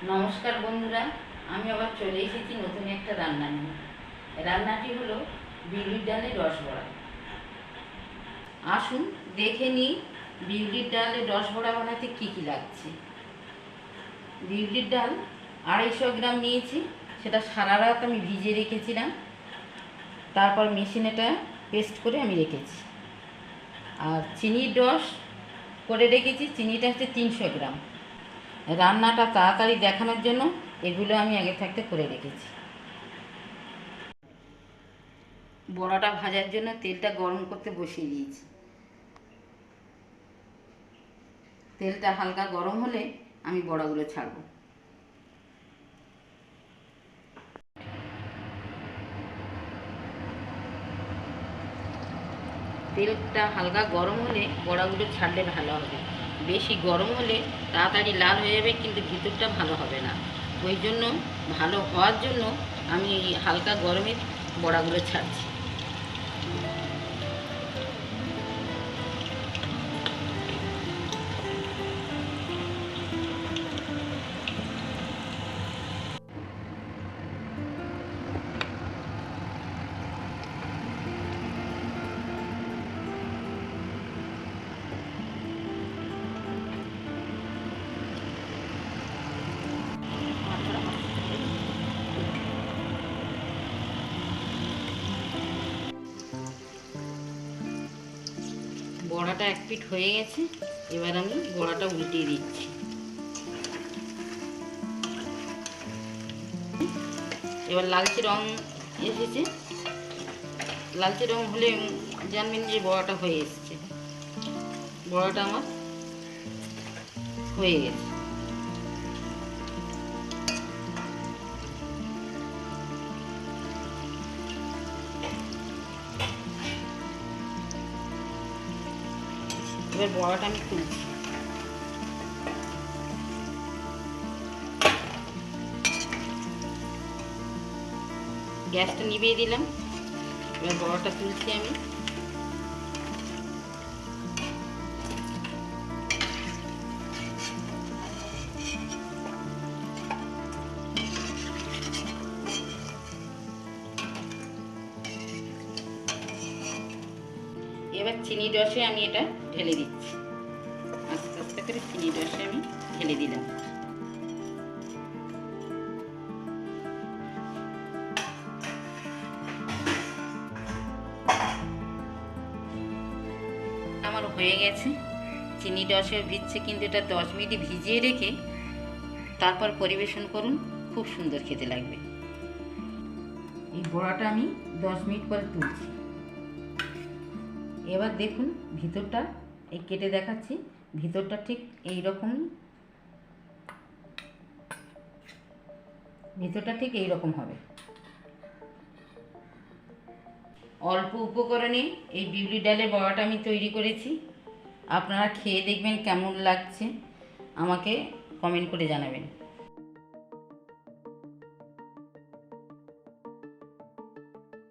নমস্কার বন্ধুরা, আমি আবার চলে এসেছি নতুন একটা রান্না নিয়ে। রান্নাটি হলো বিউলির ডালের রসবড়া। আসুন দেখে নিই বিউলির ডালের রসবড়া বানাতে কী কী লাগছে। বিউলির ডাল 250 গ্রাম নিয়েছি, সেটা সারা রাত আমি ভিজিয়ে রেখেছিলাম, তারপর মেশিনে এটা পেস্ট করে আমি রেখেছি। আর চিনির রস করে রেখেছি, চিনিটা হচ্ছে 300 গ্রাম। রান্নাটা তাড়াতাড়ি দেখানোর জন্য এগুলো আমি আগে থাকতে করে রেখেছি। বড়াটা ভাজার জন্য তেলটা গরম করতে বসিয়ে দিয়েছি। তেলটা হালকা গরম হলে আমি বড়াগুলো ছাড়ব। তেলটা হালকা গরম হলে বড়াগুলো ছাড়লে ভালো হবে। বেশি গরম হলে তাড়াতাড়ি লাল হয়ে যাবে, কিন্তু ভিতরটা ভালো হবে না। ওই জন্য ভালো হওয়ার জন্য আমি হালকা গরমে বড়াগুলো ছাড়ছি। বড়াটা এক পিঠ হয়ে গেছে, এবার আমি বড়াটা উল্টিয়ে দিচ্ছি। এবার লালচে রং এসেছে, লালচে রং হলে জানবেন যে বড়াটা হয়ে এসেছে। বড়াটা আমার হয়ে গেছে। এবার বড়াটা আমি তুলছি। গ্যাসটা নিভিয়ে দিলাম, এবার বড়াটা তুলছি আমি। এবার চিনি রসে আমি এটা ঢেলে দিচ্ছি। আস্তে আস্তে করে চিনি রসে আমি ঢেলে দিলাম। আমার হয়ে গেছে, চিনি রসে ভিজছে, কিন্তু এটা 10 মিনিট ভিজিয়ে রেখে তারপর পরিবেশন করুন, খুব সুন্দর খেতে লাগবে। এই বড়াটা আমি 10 মিনিট পরে তুলছি। এবার দেখুন ভিতরটা, এই কেটে দেখাচ্ছি, ভিতরটা ঠিক এই রকম, ভিতরটা ঠিক এই রকম হবে। অল্প উপকরণে এই বিউলির ডালের বড়াটা আমি তৈরি করেছি। আপনারা খেয়ে দেখবেন কেমন লাগছে, আমাকে কমেন্ট করে জানাবেন।